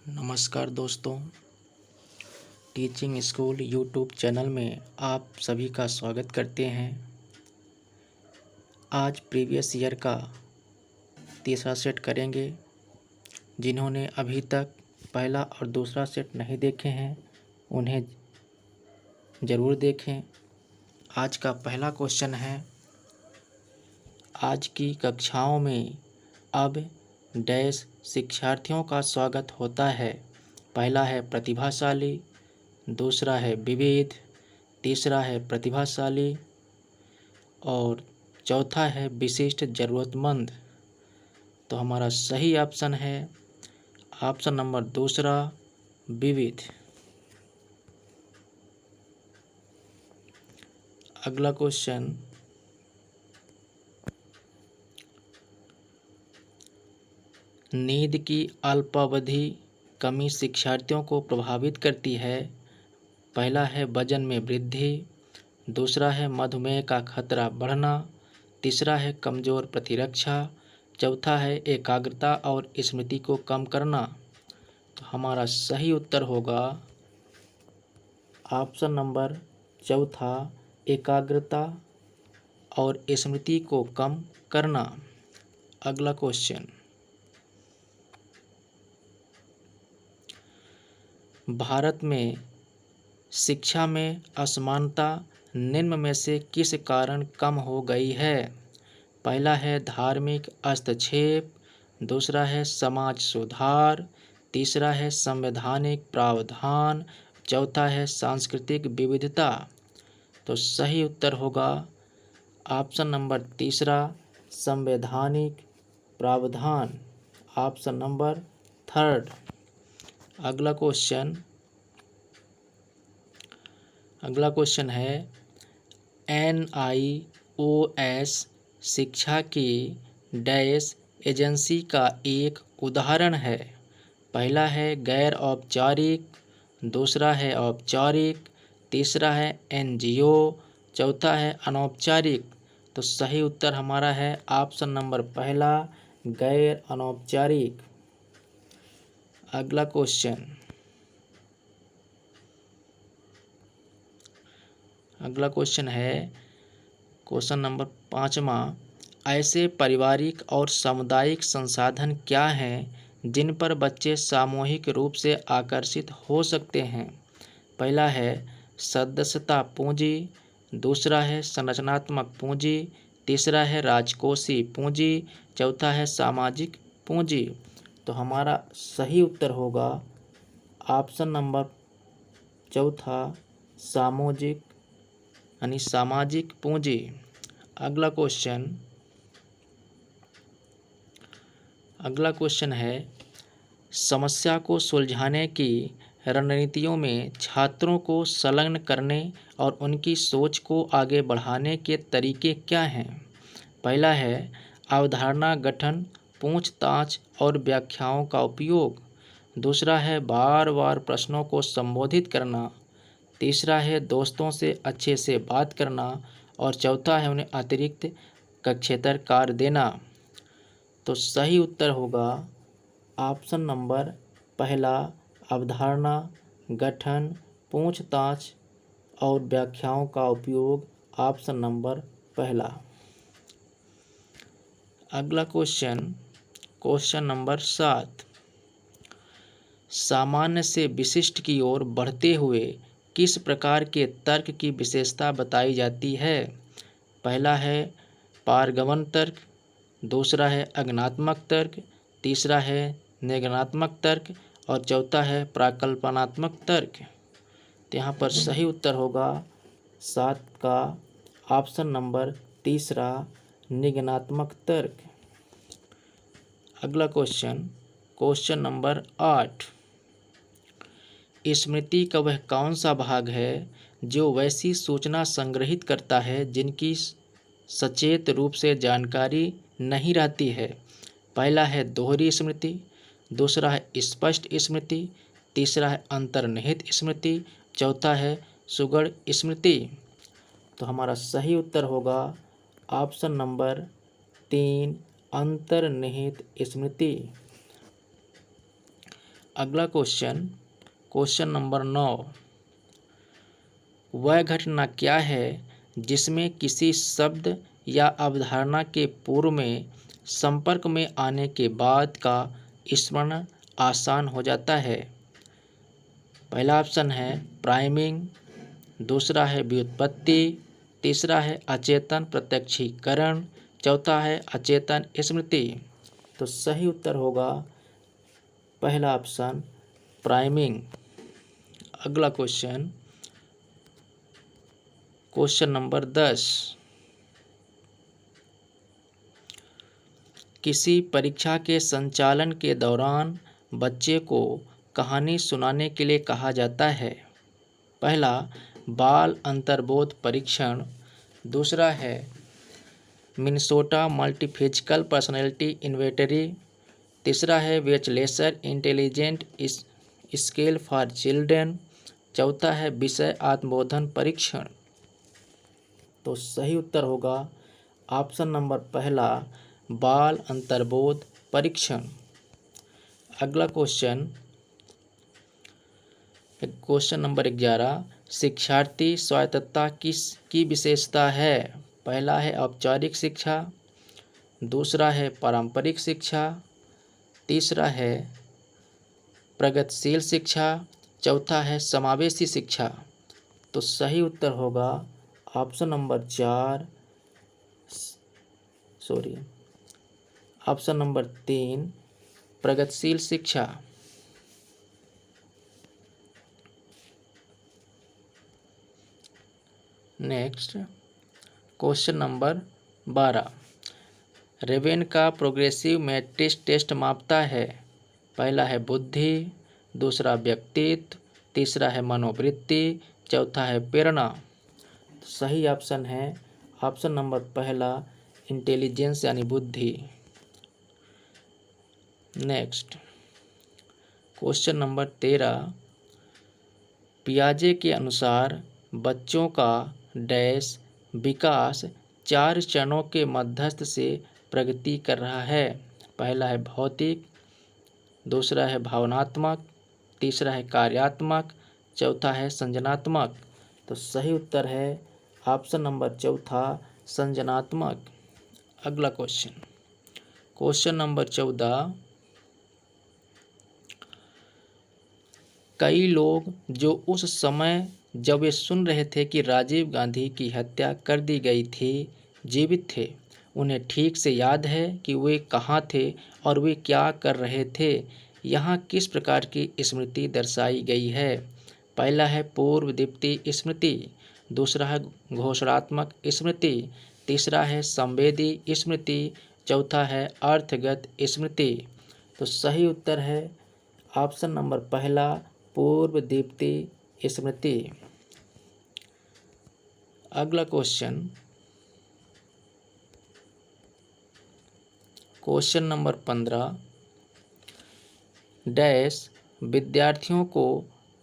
नमस्कार दोस्तों, teaching school YouTube channel में आप सभी का स्वागत करते हैं। आज प्रीवियस ईयर का तीसरा सेट करेंगे। जिन्होंने अभी तक पहला और दूसरा सेट नहीं देखे हैं उन्हें ज़रूर देखें। आज का पहला क्वेश्चन है, आज की कक्षाओं में अब डैश शिक्षार्थियों का स्वागत होता है। पहला है प्रतिभाशाली, दूसरा है विविध, तीसरा है प्रतिभाशाली और चौथा है विशिष्ट ज़रूरतमंद। तो हमारा सही ऑप्शन है ऑप्शन नंबर दूसरा, विविध। अगला क्वेश्चन, नींद की अल्पावधि कमी शिक्षार्थियों को प्रभावित करती है। पहला है वजन में वृद्धि, दूसरा है मधुमेह का खतरा बढ़ना, तीसरा है कमज़ोर प्रतिरक्षा, चौथा है एकाग्रता और स्मृति को कम करना। तो हमारा सही उत्तर होगा ऑप्शन नंबर चौथा, एकाग्रता और स्मृति को कम करना। अगला क्वेश्चन, भारत में शिक्षा में असमानता निम्न में से किस कारण कम हो गई है। पहला है धार्मिक हस्तक्षेप, दूसरा है समाज सुधार, तीसरा है संवैधानिक प्रावधान, चौथा है सांस्कृतिक विविधता। तो सही उत्तर होगा ऑप्शन नंबर तीसरा, संवैधानिक प्रावधान, ऑप्शन नंबर थर्ड। अगला क्वेश्चन है, NIOS शिक्षा की डैश एजेंसी का एक उदाहरण है। पहला है गैर औपचारिक, दूसरा है औपचारिक, तीसरा है NGO, चौथा है अनौपचारिक। तो सही उत्तर हमारा है ऑप्शन नंबर पहला, गैर अनौपचारिक। अगला क्वेश्चन है क्वेश्चन नंबर 5वां, ऐसे पारिवारिक और सामुदायिक संसाधन क्या हैं जिन पर बच्चे सामूहिक रूप से आकर्षित हो सकते हैं। पहला है सदस्यता पूंजी, दूसरा है संरचनात्मक पूंजी, तीसरा है राजकोषीय पूंजी, चौथा है सामाजिक पूंजी। तो हमारा सही उत्तर होगा ऑप्शन नंबर चौथा, सामाजिक पूंजी। अगला क्वेश्चन है, समस्या को सुलझाने की रणनीतियों में छात्रों को संलग्न करने और उनकी सोच को आगे बढ़ाने के तरीके क्या हैं। पहला है अवधारणा गठन, पूछताछ और व्याख्याओं का उपयोग, दूसरा है बार बार प्रश्नों को संबोधित करना, तीसरा है दोस्तों से अच्छे से बात करना और चौथा है उन्हें अतिरिक्त कक्षेतर कार्य देना। तो सही उत्तर होगा ऑप्शन नंबर पहला, अवधारणा गठन, पूछताछ और व्याख्याओं का उपयोग, ऑप्शन नंबर पहला। अगला क्वेश्चन नंबर 7, सामान्य से विशिष्ट की ओर बढ़ते हुए किस प्रकार के तर्क की विशेषता बताई जाती है। पहला है पारगमन तर्क, दूसरा है अज्ञानात्मक तर्क, तीसरा है निगमनात्मक तर्क और चौथा है प्राकल्पनात्मक तर्क। तो यहाँ पर सही उत्तर होगा 7 का ऑप्शन नंबर तीसरा, निगमनात्मक तर्क। अगला क्वेश्चन नंबर 8, स्मृति का वह कौन सा भाग है जो वैसी सूचना संग्रहित करता है जिनकी सचेत रूप से जानकारी नहीं रहती है। पहला है दोहरी स्मृति, दूसरा है स्पष्ट स्मृति, तीसरा है अंतर्निहित स्मृति, चौथा है सुगढ़ स्मृति। तो हमारा सही उत्तर होगा ऑप्शन नंबर 3, अंतर्निहित स्मृति। अगला क्वेश्चन, क्वेश्चन नंबर 9, वह घटना क्या है जिसमें किसी शब्द या अवधारणा के पूर्व में संपर्क में आने के बाद का स्मरण आसान हो जाता है? पहला ऑप्शन है प्राइमिंग, दूसरा है व्युत्पत्ति, तीसरा है अचेतन प्रत्यक्षीकरण, चौथा है अचेतन स्मृति। तो सही उत्तर होगा पहला ऑप्शन प्राइमिंग। अगला क्वेश्चन, क्वेश्चन नंबर 10, किसी परीक्षा के संचालन के दौरान बच्चे को कहानी सुनाने के लिए कहा जाता है? पहला बाल अंतर्बोध परीक्षण, दूसरा है मिनेसोटा मल्टीफिजिकल पर्सनैलिटी इन्वेंटरी, तीसरा है वेचलेसर इंटेलिजेंट स्केल फॉर चिल्ड्रन, चौथा है विषय आत्मबोधन परीक्षण। तो सही उत्तर होगा ऑप्शन नंबर पहला बाल अंतर्बोध परीक्षण। अगला क्वेश्चन, क्वेश्चन नंबर 11, शिक्षार्थी स्वायत्तता की विशेषता है? पहला है औपचारिक शिक्षा, दूसरा है पारंपरिक शिक्षा, तीसरा है प्रगतिशील शिक्षा, चौथा है समावेशी शिक्षा। तो सही उत्तर होगा ऑप्शन नंबर 4, ऑप्शन नंबर 3 प्रगतिशील शिक्षा। नेक्स्ट क्वेश्चन नंबर 12, रेवेन का प्रोग्रेसिव मैट्रिक्स टेस्ट मापता है? पहला है बुद्धि, दूसरा व्यक्तित्व, तीसरा है मनोवृत्ति, चौथा है प्रेरणा। सही ऑप्शन है ऑप्शन नंबर पहला इंटेलिजेंस यानी बुद्धि। नेक्स्ट क्वेश्चन नंबर 13, पियाजे के अनुसार बच्चों का डैश विकास 4 चरणों के मध्यस्थ से प्रगति कर रहा है? पहला है भौतिक, दूसरा है भावनात्मक, तीसरा है कार्यात्मक, चौथा है संज्ञानात्मक। तो सही उत्तर है ऑप्शन नंबर चौथा संज्ञानात्मक। अगला क्वेश्चन, क्वेश्चन नंबर 14, कई लोग जो उस समय जब वे सुन रहे थे कि राजीव गांधी की हत्या कर दी गई थी जीवित थे, उन्हें ठीक से याद है कि वे कहाँ थे और वे क्या कर रहे थे? यहाँ किस प्रकार की स्मृति दर्शाई गई है? पहला है पूर्व दीप्ति स्मृति, दूसरा है घोषणात्मक स्मृति, तीसरा है संवेदी स्मृति, चौथा है अर्थगत स्मृति। तो सही उत्तर है ऑप्शन नंबर पहला पूर्व दीप्ति स्मृति। अगला क्वेश्चन, क्वेश्चन नंबर 15, डैश विद्यार्थियों को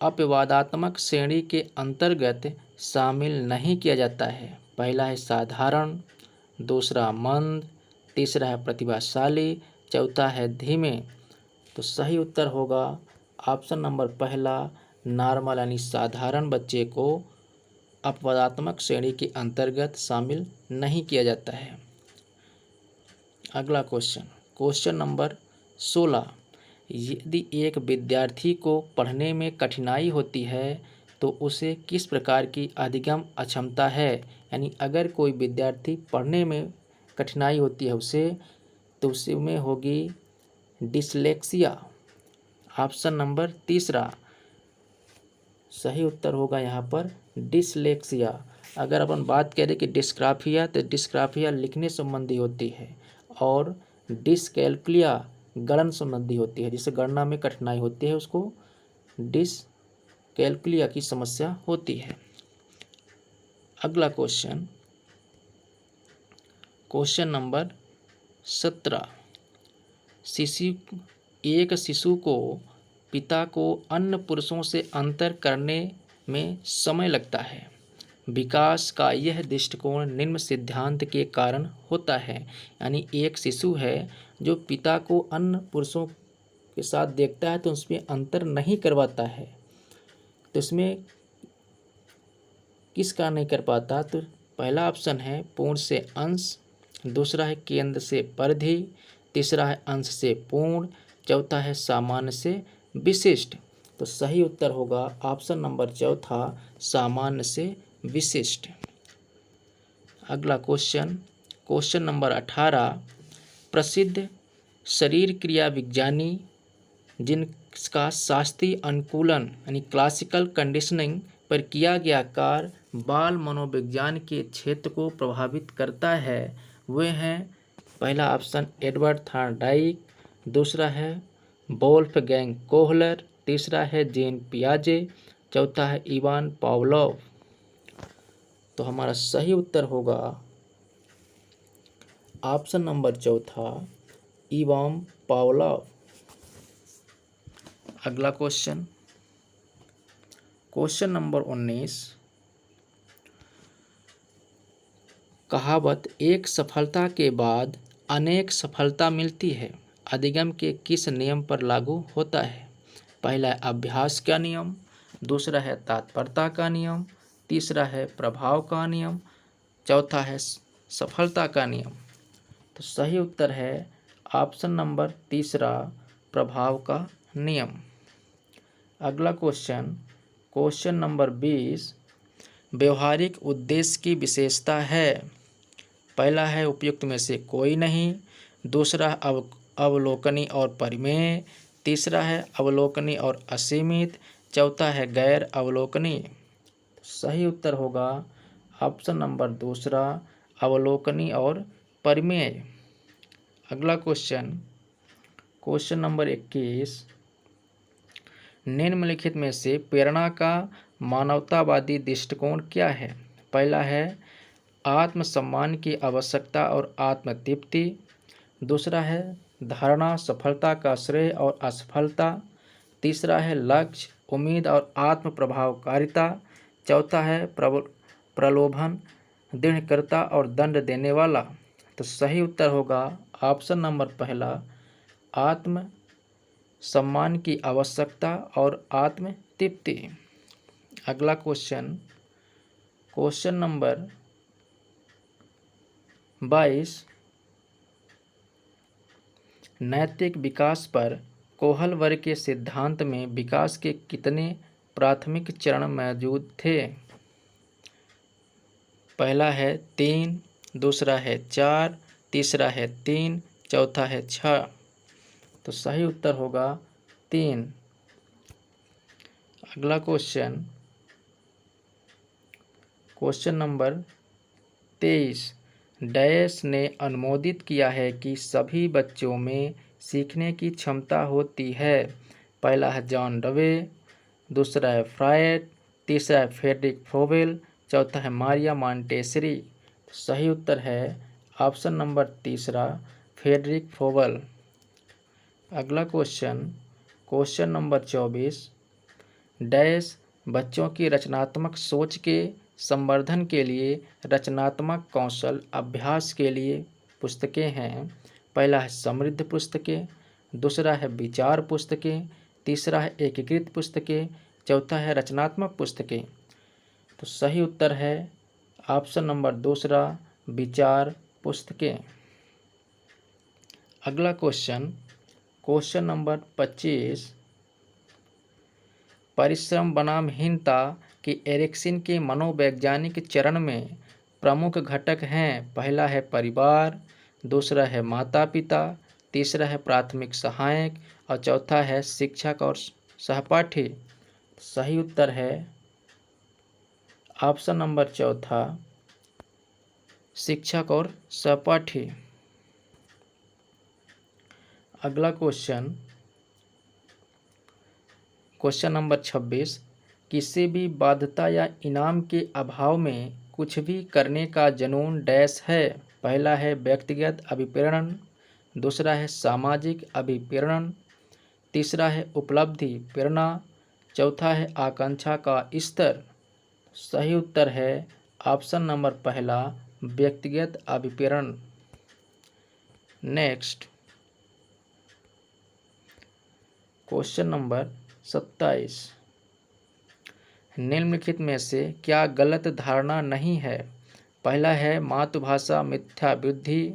अपवादात्मक श्रेणी के अंतर्गत शामिल नहीं किया जाता है? पहला है साधारण, दूसरा मंद, तीसरा है प्रतिभाशाली, चौथा है धीमे। तो सही उत्तर होगा ऑप्शन नंबर पहला नॉर्मल यानी साधारण बच्चे को अपवादात्मक श्रेणी के अंतर्गत शामिल नहीं किया जाता है। अगला क्वेश्चन, क्वेश्चन नंबर 16, यदि एक विद्यार्थी को पढ़ने में कठिनाई होती है तो उसे किस प्रकार की अधिगम अक्षमता है? यानी अगर कोई विद्यार्थी पढ़ने में कठिनाई होती है उसे, तो उसमें होगी डिसलेक्सिया। ऑप्शन नंबर तीसरा सही उत्तर होगा यहाँ पर डिसलेक्सिया। अगर अपन बात करें कि डिस्ग्राफिया, तो डिस्ग्राफिया लिखने संबंधी होती है और डिसकैल्कुलिया गणन संबंधी होती है। जिसे गणना में कठिनाई होती है उसको डिसकैल्कुलिया की समस्या होती है। अगला क्वेश्चन, क्वेश्चन नंबर 17, एक शिशु को पिता को अन्य पुरुषों से अंतर करने में समय लगता है। विकास का यह दृष्टिकोण निम्न सिद्धांत के कारण होता है। यानी एक शिशु है जो पिता को अन्य पुरुषों के साथ देखता है तो उसमें अंतर नहीं करवाता है। तो इसमें किसका नहीं कर पाता? तो पहला ऑप्शन है पूर्ण से अंश, दूसरा है केंद्र से परिधि, तीसरा है अंश से पूर्ण, चौथा है सामान्य से विशिष्ट। तो सही उत्तर होगा ऑप्शन नंबर चौथा, सामान्य से विशिष्ट। अगला क्वेश्चन नंबर 18, प्रसिद्ध शरीर क्रिया विज्ञानी जिनका शास्त्रीय अनुकूलन यानी क्लासिकल कंडीशनिंग पर किया गया कार्य बाल मनोविज्ञान के क्षेत्र को प्रभावित करता है, वे हैं पहला ऑप्शन एडवर्ड थॉर्नडाइक, दूसरा है वोल्फगैंग कोहलर, तीसरा है जीन पियाजे, चौथा है इवान पावलोव। तो हमारा सही उत्तर होगा ऑप्शन नंबर चौथा, इवान पावलोव। अगला क्वेश्चन नंबर 19, कहावत एक सफलता के बाद अनेक सफलता मिलती है अधिगम के किस नियम पर लागू होता है? पहला है अभ्यास का नियम, दूसरा है तत्परता का नियम, तीसरा है प्रभाव का नियम, चौथा है सफलता का नियम। तो सही उत्तर है ऑप्शन नंबर तीसरा, प्रभाव का नियम। अगला क्वेश्चन नंबर 20, व्यवहारिक उद्देश्य की विशेषता है। पहला है उपयुक्त में से कोई नहीं, दूसरा अवलोकनी और परिमेय, तीसरा है अवलोकनी और असीमित, चौथा है गैर अवलोकनी। सही उत्तर होगा ऑप्शन नंबर दूसरा, अवलोकनी और परिमेय। अगला क्वेश्चन नंबर 21, निम्नलिखित में से प्रेरणा का मानवतावादी दृष्टिकोण क्या है? पहला है आत्मसम्मान की आवश्यकता और आत्मतृप्ति, दूसरा है धारणा सफलता का श्रेय और असफलता, तीसरा है लक्ष्य उम्मीद और आत्म प्रभावकारिता, चौथा है प्रलोभन दृढ़कर्ता और दंड देने वाला। तो सही उत्तर होगा ऑप्शन नंबर पहला, आत्म सम्मान की आवश्यकता और आत्म तृप्ति। अगला क्वेश्चन नंबर 22, नैतिक विकास पर कोहल वर्ग के सिद्धांत में विकास के कितने प्राथमिक चरण मौजूद थे? पहला है 3, दूसरा है 4, तीसरा है 3, चौथा है 6। तो सही उत्तर होगा 3। अगला क्वेश्चन नंबर 23, डैश ने अनुमोदित किया है कि सभी बच्चों में सीखने की क्षमता होती है। पहला है जॉन डवे, दूसरा है फ्रायड, तीसरा है फ्रेडरिक फ्रोबेल, चौथा है मारिया मॉन्टेसरी। सही उत्तर है ऑप्शन नंबर तीसरा, फ्रेडरिक फ्रोबेल। अगला क्वेश्चन नंबर 24, डैश बच्चों की रचनात्मक सोच के संवर्धन के लिए रचनात्मक कौशल अभ्यास के लिए पुस्तकें हैं। पहला है समृद्ध पुस्तकें, दूसरा है विचार पुस्तकें, तीसरा है एकीकृत पुस्तकें, चौथा है रचनात्मक पुस्तकें। तो सही उत्तर है ऑप्शन नंबर दूसरा, विचार पुस्तकें। अगला क्वेश्चन नंबर 25, परिश्रम बनामहीनता की एरिक्सन के मनोवैज्ञानिक चरण में प्रमुख घटक हैं। पहला है परिवार, दूसरा है माता पिता, तीसरा है प्राथमिक सहायक और चौथा है शिक्षक और सहपाठी। सही उत्तर है ऑप्शन नंबर चौथा, शिक्षक और सहपाठी। अगला क्वेश्चन नंबर 26, किसी भी बाध्यता या इनाम के अभाव में कुछ भी करने का जुनून डैश है। पहला है व्यक्तिगत अभिप्रेरण, दूसरा है सामाजिक अभिप्रेरण, तीसरा है उपलब्धि प्रेरणा, चौथा है आकांक्षा का स्तर। सही उत्तर है ऑप्शन नंबर पहला, व्यक्तिगत अभिप्रेरण। क्वेश्चन नंबर 27, निम्नलिखित में से क्या गलत धारणा नहीं है? पहला है मातृभाषा मिथ्या बुद्धि,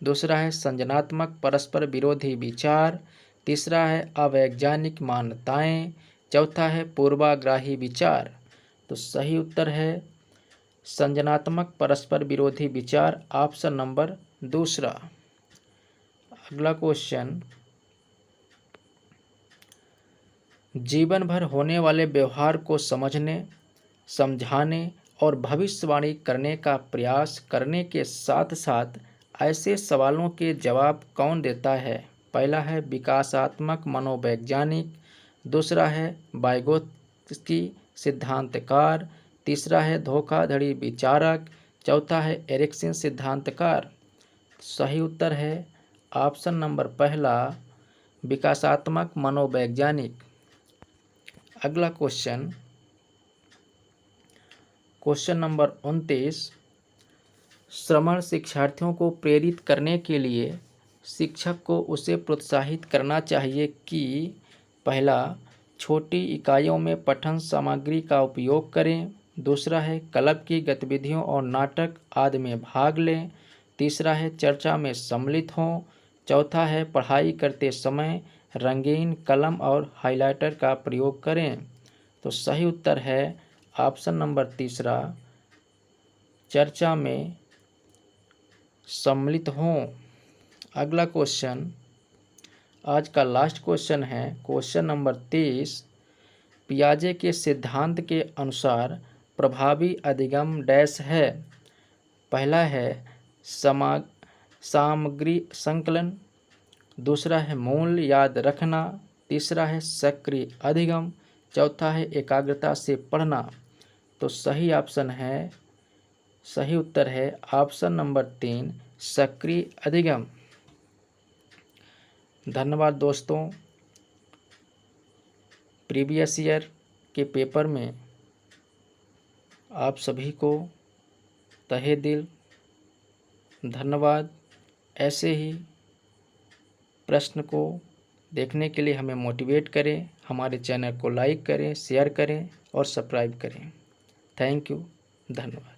दूसरा है संज्ञानात्मक परस्पर विरोधी विचार, तीसरा है अवैज्ञानिक मान्यताएं, चौथा है पूर्वाग्राही विचार। तो सही उत्तर है संज्ञानात्मक परस्पर विरोधी विचार, ऑप्शन नंबर दूसरा। अगला क्वेश्चन, जीवन भर होने वाले व्यवहार को समझने, समझाने और भविष्यवाणी करने का प्रयास करने के साथ साथ ऐसे सवालों के जवाब कौन देता है? पहला है विकासात्मक मनोवैज्ञानिक, दूसरा है वाइगोत्स्की सिद्धांतकार, तीसरा है धोखाधड़ी विचारक, चौथा है एरिक्सन सिद्धांतकार। सही उत्तर है ऑप्शन नंबर पहला, विकासात्मक मनोवैज्ञानिक। अगला क्वेश्चन, क्वेश्चन नंबर 29, श्रवण शिक्षार्थियों को प्रेरित करने के लिए शिक्षक को उसे प्रोत्साहित करना चाहिए कि पहला, छोटी इकाइयों में पठन सामग्री का उपयोग करें, दूसरा है क्लब की गतिविधियों और नाटक आदि में भाग लें, तीसरा है चर्चा में सम्मिलित हों, चौथा है पढ़ाई करते समय रंगीन कलम और हाइलाइटर का प्रयोग करें। तो सही उत्तर है ऑप्शन नंबर तीसरा, चर्चा में सम्मिलित हों। अगला क्वेश्चन, आज का लास्ट क्वेश्चन है क्वेश्चन नंबर 30, पियाजे के सिद्धांत के अनुसार प्रभावी अधिगम डैश है? पहला है सामग्री संकलन, दूसरा है मूल याद रखना, तीसरा है सक्रिय अधिगम, चौथा है एकाग्रता से पढ़ना। तो सही ऑप्शन है, सही उत्तर है ऑप्शन नंबर 3, सक्रिय अधिगम। धन्यवाद दोस्तों। प्रीवियस ईयर के पेपर में आप सभी को तहे दिल धन्यवाद। ऐसे ही प्रश्न को देखने के लिए हमें मोटिवेट करें, हमारे चैनल को लाइक करें, शेयर करें और सब्सक्राइब करें। थैंक यू, धन्यवाद।